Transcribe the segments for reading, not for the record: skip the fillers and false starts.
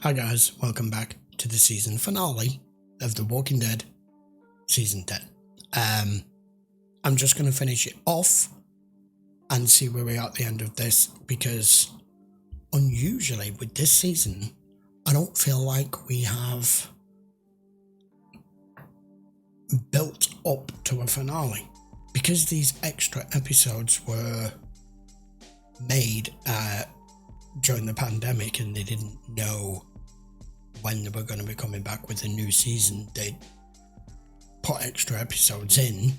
Hi guys, welcome back to the season finale of The Walking Dead Season 10. I'm just going to finish it off and see where we are at the end of this, because unusually with this season, I don't feel like we have built up to a finale, because these extra episodes were made during the pandemic and they didn't know when they were going to be coming back with a new season. They put extra episodes in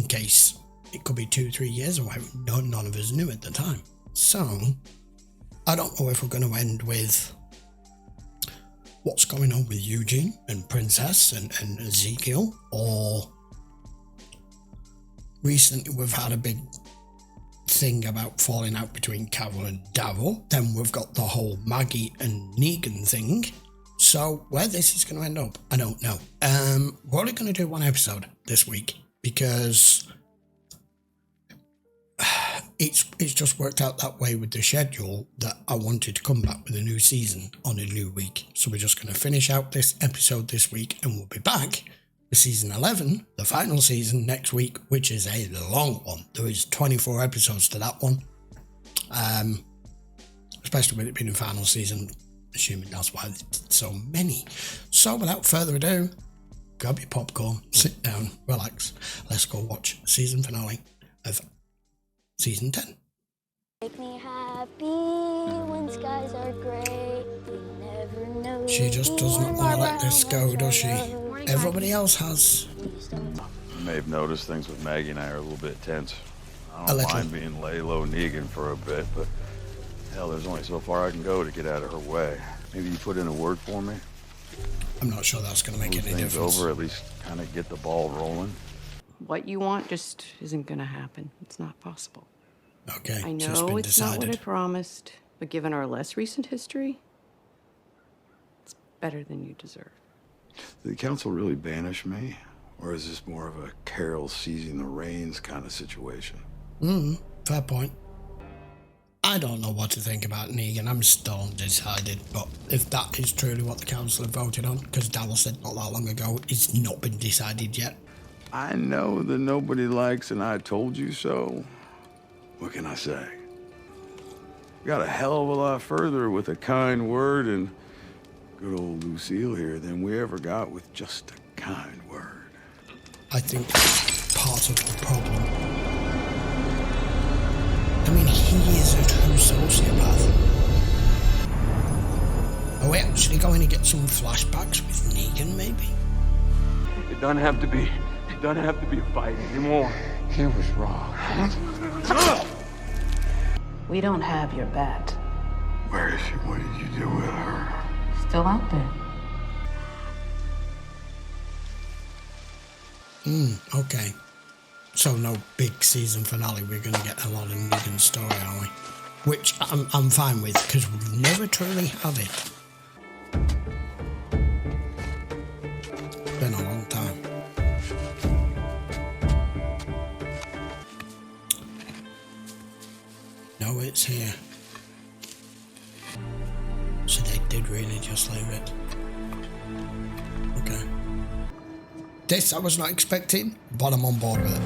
case it could be 2-3 years away. None of us knew at the time. So I don't know if we're going to end with what's going on with Eugene and Princess and Ezekiel, or recently we've had a big thing about falling out between Carol and Daryl. Then we've got the whole Maggie and Negan thing. So where this is going to end up, I don't know. We're only going to do one episode this week because it's just worked out that way with the schedule that I wanted to come back with a new season on a new week. So we're just going to finish out this episode this week and we'll be back with season 11, the final season, next week, which is a long one. There is 24 episodes to that one, especially with it being the final season, assuming that's why they did so many. So without further ado, grab your popcorn, sit down, relax. Let's go watch season finale of season 10. Make me happy when skies are gray. We never know. She just doesn't want to let this go, does she? Everybody else has. You may have noticed things with Maggie and I are a little bit tense. I don't mind being lay low Negan for a bit, but hell, there's only so far I can go to get out of her way. Maybe you put in a word for me? I'm not sure that's going to make any difference. Over, at least kind of get the ball rolling. What you want just isn't going to happen. It's not possible. Okay, I so know it's it's been not what I decided. promised, but given our less recent history, it's better than you deserve. Did the council really banish me? Or is this more of a Carol seizing the reins kind of situation? Fair point. I don't know what to think about Negan. I'm still undecided, but if that is truly what the council have voted on, because Daryl said not that long ago, it's not been decided yet. I know that nobody likes and I told you so. What can I say? Got a hell of a lot further with a kind word and good old Lucille here than we ever got with just a kind word. I think that's part of the problem. I mean, he is a true sociopath. Are we actually going to get some flashbacks with Negan, maybe? It doesn't have to be a fight anymore. He was wrong. We don't have your bat. Where is she? What did you do with her? Still out there. Okay. So no big season finale. We're going to get a lot of Negan story, are we? Which I'm fine with, because we never truly had it. It's been a long time. No, it's here. So they did really just leave it. Okay. This I was not expecting, but I'm on board with it.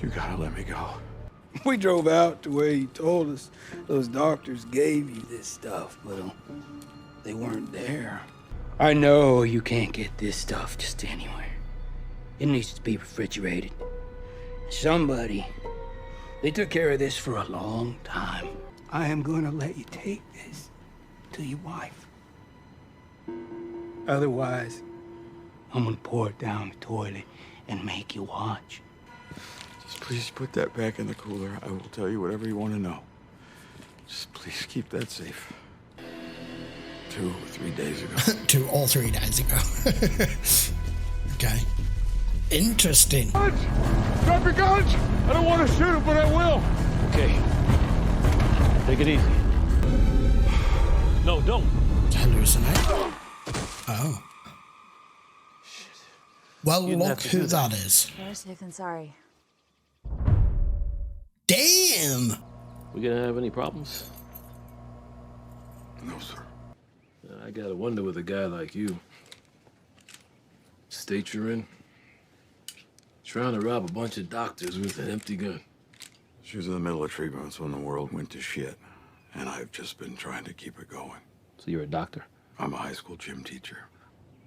You gotta let me go. We drove out to where you told us those doctors gave you this stuff, but they weren't there. I know you can't get this stuff just anywhere. It needs to be refrigerated. Somebody, they took care of this for a long time. I am going to let you take this to your wife. Otherwise, I'm going to pour it down the toilet and make you watch. Just please put that back in the cooler. I will tell you whatever you want to know. Just please keep that safe. 2 or 3 days ago. 2 or 3 days ago. Okay. Interesting. Drop your guns! I don't want to shoot him, but I will. Okay. Take it easy. No, don't. Hallucinate. Oh. Well, look who that is. We're sick and sorry. Damn! We gonna have any problems? No, sir. I gotta wonder with a guy like you. State you're in. Trying to rob a bunch of doctors with an empty gun. She was in the middle of treatments when the world went to shit. And I've just been trying to keep it going. So you're a doctor? I'm a high school gym teacher.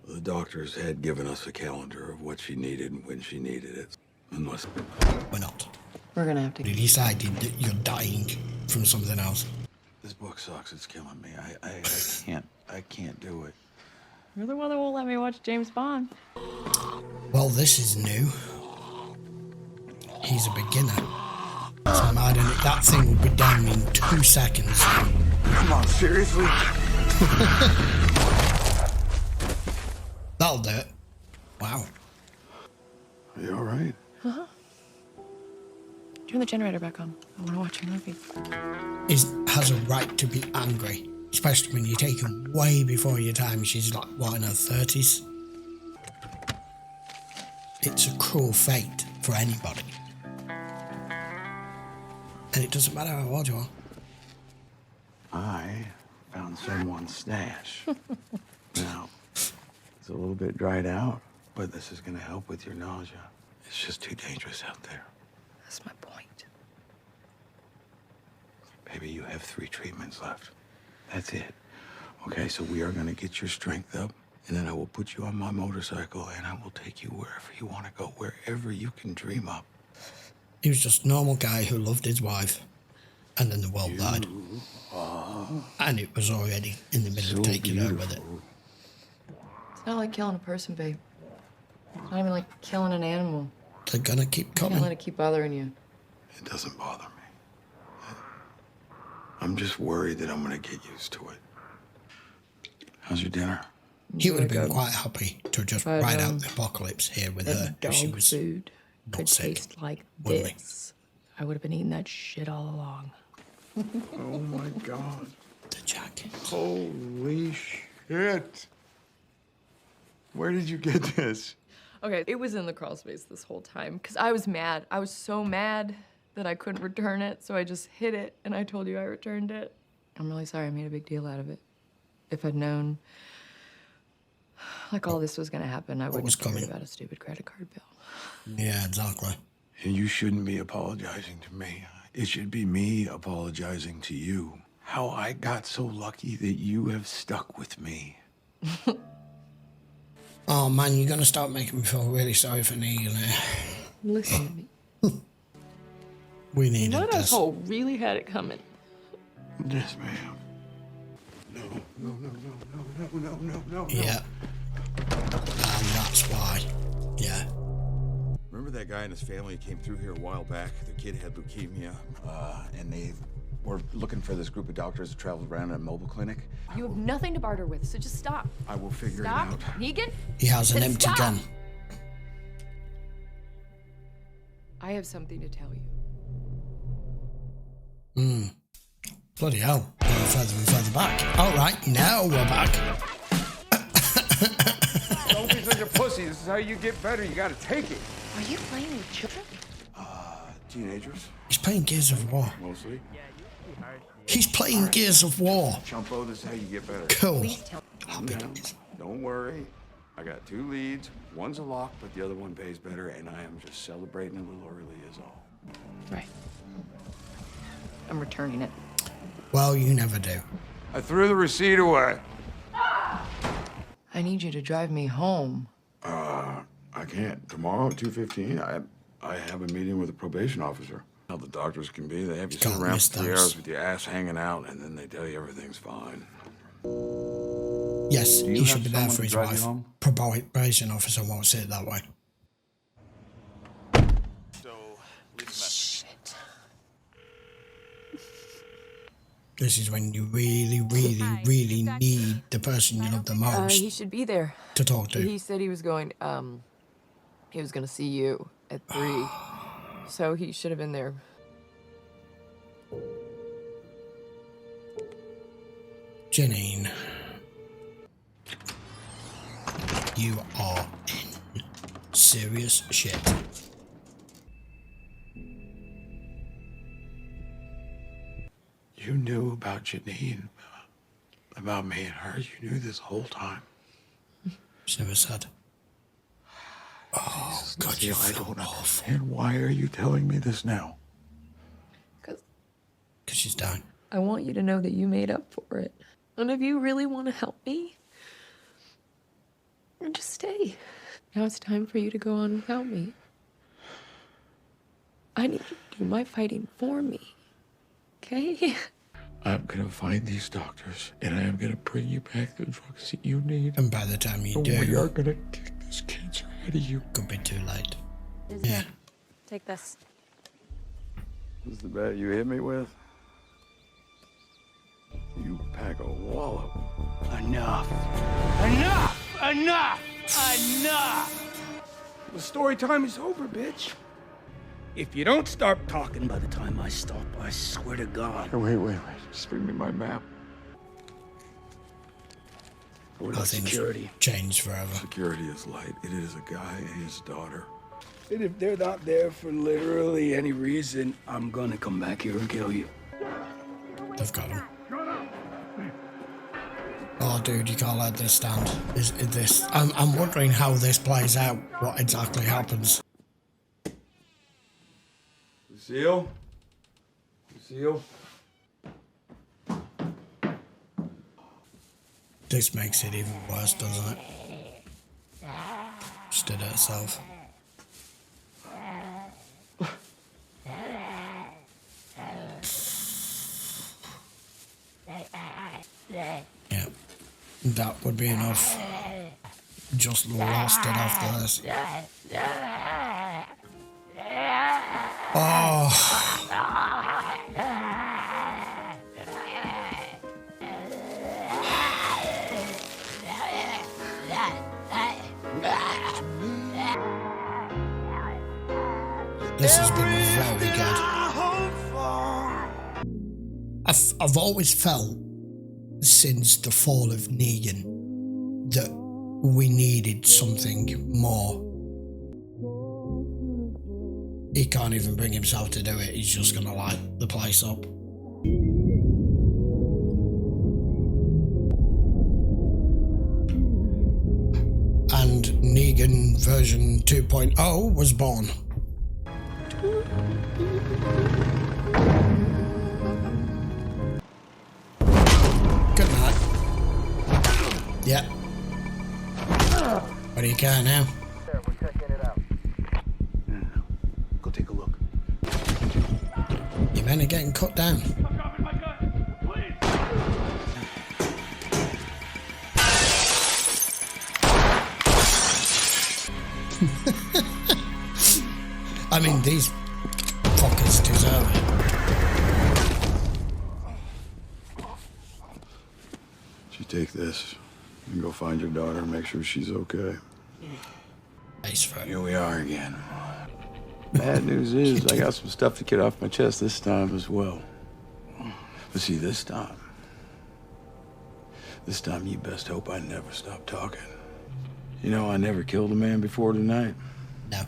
The doctors had given us a calendar of what she needed and when she needed it. Unless... We're not. We're gonna have to. You decided that you're dying from something else. This book sucks. It's killing me. I can't do it. You're the one that won't let me watch James Bond. Well, this is new. He's a beginner. So imagine that thing will be done in 2 seconds. Come on, seriously? That'll do it. Wow. Are you all right? Uh-huh. Turn the generator back on. I want to watch a movie. Has a right to be angry, especially when you take him way before your time. She's like, what, in her 30s? It's a cruel fate for anybody. And it doesn't matter how old you are. I found someone's stash. Now, it's a little bit dried out, but this is going to help with your nausea. It's just too dangerous out there. That's my point. Baby, you have 3 treatments left. That's it. Okay, so we are going to get your strength up, and then I will put you on my motorcycle, and I will take you wherever you want to go, wherever you can dream up. He was just a normal guy who loved his wife, and then the world died. And it was already in the middle of taking over with it. It's not like killing a person, babe. It's not even like killing an animal. They're gonna keep You coming. can't let it keep bothering you. It doesn't bother me. I'm just worried that I'm going to get used to it. How's your dinner? He would have been Good. quite happy to just But, ride out the apocalypse here with her if she Dog was food not could sick. taste like wouldn't we? this. I would have been eating that shit all along. Oh, my God. The jacket. Holy shit. Where did you get this? Okay, it was in the crawl space this whole time because I was mad. I was so mad that I couldn't return it, so I just hid it and I told you I returned it. I'm really sorry I made a big deal out of it. If I'd known, like, all this was gonna happen, I wouldn't was have worried coming? about a stupid credit card bill. Yeah, exactly. And you shouldn't be apologizing to me. It should be me apologizing to you. How I got so lucky that you have stuck with me. Oh man, you're gonna start making me feel really sorry for Negan. Listen to me. We needed What this. asshole really had it coming? Yes, ma'am. No. Yeah. And that's why. Yeah. Remember that guy and his family came through here a while back? The kid had leukemia, and they were looking for this group of doctors that traveled around in a mobile clinic. You have nothing to barter with, so just stop. I will figure Stop. it out. Negan? He has an Then empty stop. gun. I have something to tell you. Bloody hell. Going further and further back. Alright, now we're back. Don't be such a pussy. This is how you get better. You gotta take it. Are you playing with children? Teenagers, He's playing Gears of War. mostly. He's playing Gears of War. Chumpo, this is how you get better. Cool. How big Now, it is. don't worry. I got 2 leads. One's a lock, but the other one pays better, and I am just celebrating a little early is all. Right. I'm returning it. Well, you never do. I threw the receipt away. I need you to drive me home. I can't. Tomorrow at 2:15, I have a meeting with a probation officer. How the doctors can be. They have you sit Can't around miss for 3 those. hours with your ass hanging out, and then they tell you everything's fine. Yes, Do you he should have be there someone for to his drive you wife. home? Probation officer won't say it that way. This is when you really, really, really need the person you love the most He should be there. to talk to. He said he was going, he was gonna see you at 3. So he should have been there. Janine, you are in serious shit. You knew about Janine about me and her you knew this whole time? She never said. Oh, God, you I feel don't awful. understand. Why are you telling me this now? Because she's dying. I want you to know that you made up for it. And if you really want to help me, then just stay. Now it's time for you to go on without me. I need you to do my fighting for me. Okay? I'm gonna find these doctors, and I am gonna bring you back the drugs that you need. And by the time you do, we are gonna kick this cancer out of you. Could be too late. Yeah. Take this. This is the bat you hit me with? You pack a wallop. Enough. Enough! Enough! Enough! The story time is over, bitch. If you don't start talking by the time I stop, I swear to God. Wait. Just bring me my map. What about security? Changed forever. Security is light. It is a guy and his daughter. And if they're not there for literally any reason, I'm gonna come back here and kill you. They've got him. Oh, dude, you can't let this stand. Is this? I'm wondering how this plays out. What exactly happens? Lucille? Lucille? This makes it even worse, doesn't it? Just did it herself. Yeah, that would be enough. Just lost it after this. Oh. This has been very good. I've always felt since the fall of Negan that we needed something more. He can't even bring himself to do it. He's just gonna light the place up. And Negan version 2.0 was born. Good night. Yeah. What do you care now? We're checking it out. No. Go take a look. Your men are getting cut down. I mean, these fuckers deserve it. You take this and go find your daughter and make sure she's okay. Here we are again. Bad news is I got some stuff to get off my chest this time as well. But see, this time you best hope I never stop talking. You know, I never killed a man before tonight. No.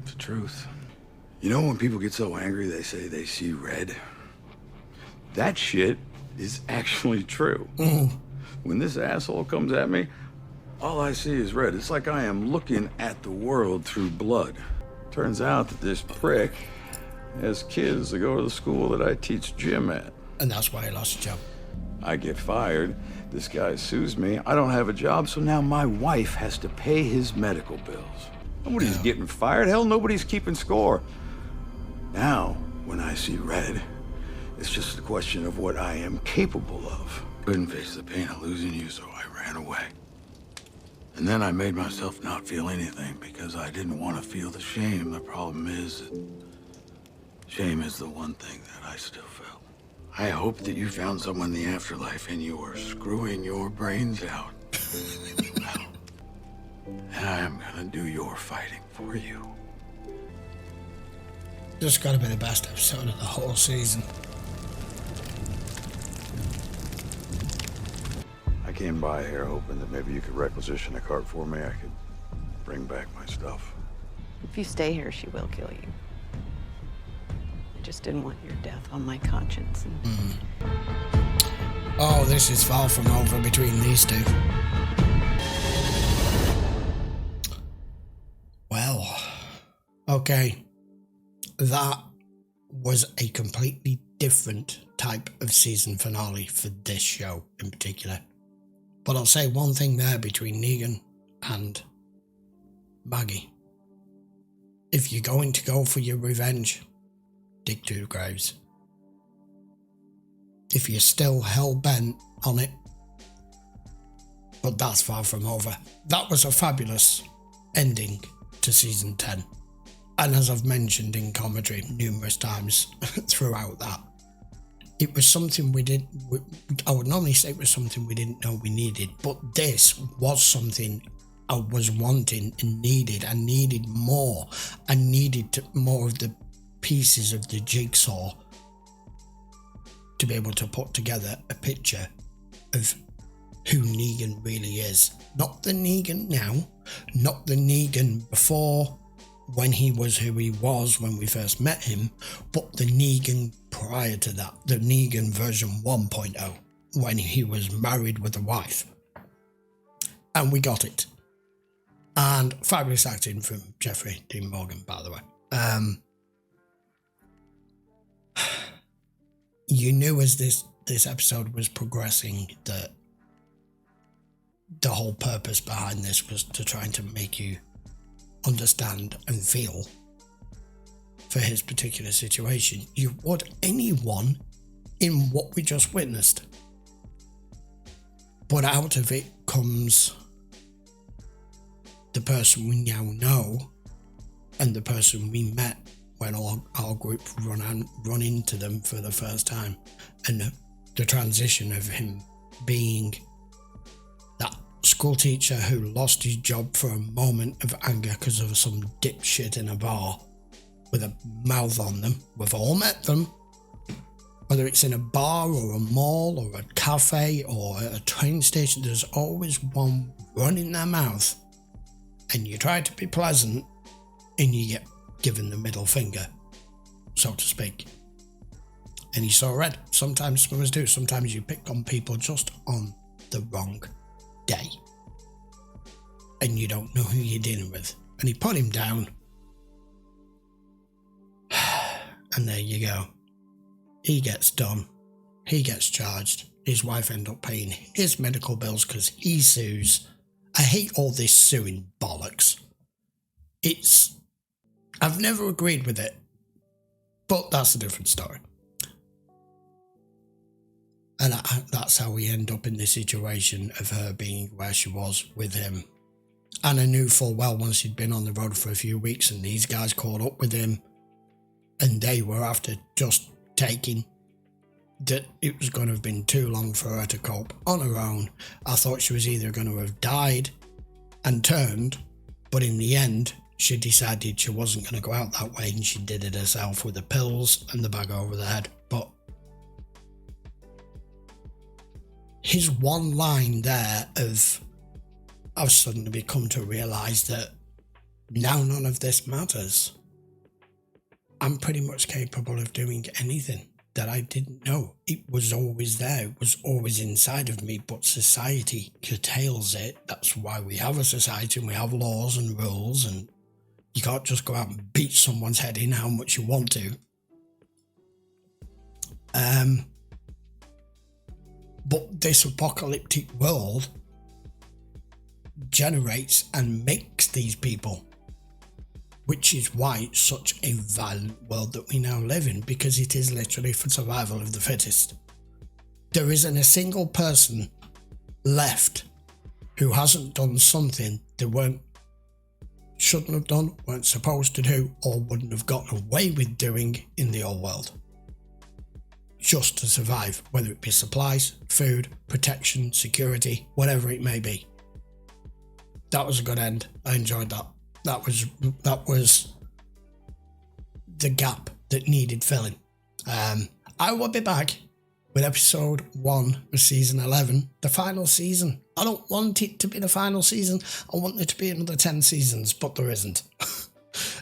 It's the truth. You know when people get so angry they say they see red? That shit is actually true. When this asshole comes at me, all I see is red. It's like I am looking at the world through blood. Turns out that this prick has kids that go to the school that I teach gym at. And that's why he lost his job. I get fired. This guy sues me. I don't have a job, so now my wife has to pay his medical bills. Nobody's getting fired. Hell, nobody's keeping score. Now, when I see red, it's just a question of what I am capable of. Couldn't face the pain of losing you, so I ran away. And then I made myself not feel anything because I didn't want to feel the shame. The problem is that shame is the one thing that I still felt. I hope that you found someone in the afterlife and you are screwing your brains out. Well, and I am gonna do your fighting for you. This has got to be the best episode of the whole season. I came by here hoping that maybe you could requisition a cart for me. I could bring back my stuff. If you stay here, she will kill you. I just didn't want your death on my conscience. Oh, this is far from over between these two. Well, okay. That was a completely different type of season finale for this show in particular. But I'll say one thing there between Negan and Maggie. If you're going to go for your revenge, dig 2 graves. If you're still hell-bent on it, but that's far from over. That was a fabulous ending to season 10. And as I've mentioned in commentary numerous times throughout that, it was something I would normally say it was something we didn't know we needed, but this was something I was wanting and needed. I needed more. I needed more of the pieces of the jigsaw to be able to put together a picture of who Negan really is. Not the Negan now, not the Negan before, when he was who he was when we first met him, but the Negan prior to that, the Negan version 1.0, when he was married with a wife. And we got it. And fabulous acting from Jeffrey Dean Morgan, by the way. You knew as this episode was progressing that the whole purpose behind this was to try to make you understand and feel for his particular situation. You would anyone in what we just witnessed. But out of it comes the person we now know and the person we met when our group run into them for the first time, and the transition of him being that school teacher who lost his job for a moment of anger because of some dipshit in a bar with a mouth on them. We've all met them, whether it's in a bar or a mall or a cafe or a train station. There's always one running their mouth, and you try to be pleasant and you get given the middle finger, so to speak. And he saw red. Sometimes swimmers do. Sometimes you pick on people just on the wrong day, and you don't know who you're dealing with. And he put him down, and there you go. He gets done. He gets charged. His wife ends up paying his medical bills because he sues. I hate all this suing bollocks. I've never agreed with it, but that's a different story. And that's how we end up in this situation of her being where she was with him. And I knew full well once he'd been on the road for a few weeks and these guys caught up with him and they were after just taking, that it was going to have been too long for her to cope on her own. I thought she was either going to have died and turned, but in the end, she decided she wasn't going to go out that way and she did it herself with the pills and the bag over the head. But his one line there of, I've suddenly come to realise that now none of this matters. I'm pretty much capable of doing anything that I didn't know. It was always there. It was always inside of me, but society curtails it. That's why we have a society and we have laws and rules, and you can't just go out and beat someone's head in how much you want to. But this apocalyptic world generates and makes these people, which is why it's such a violent world that we now live in, because it is literally for survival of the fittest. There isn't a single person left who hasn't done something they shouldn't have done, weren't supposed to do, or wouldn't have gotten away with doing in the old world. Just to survive, whether it be supplies, food, protection, security, whatever it may be. That was a good end. I enjoyed that. That was the gap that needed filling. I will be back with episode 1 of season 11, the final season. I don't want it to be the final season. I want there to be another 10 seasons, but there isn't.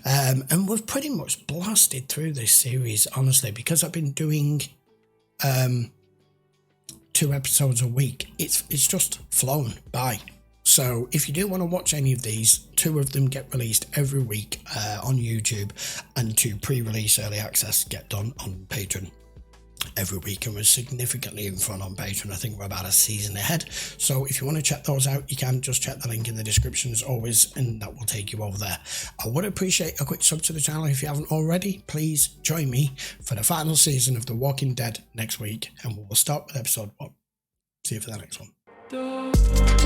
And we've pretty much blasted through this series, honestly, because I've been doing 2 episodes a week. It's just flown by. So if you do want to watch any of these, 2 of them get released every week on YouTube, and 2 pre-release early access get done on Patreon every week, and we're significantly in front on Patreon. I think we're about a season ahead. So if you want to check those out, you can just check the link in the description as always, and that will take you over there. I would appreciate a quick sub to the channel if you haven't already. Please join me for the final season of The Walking Dead next week, and we'll start with episode 1. See you for the next one.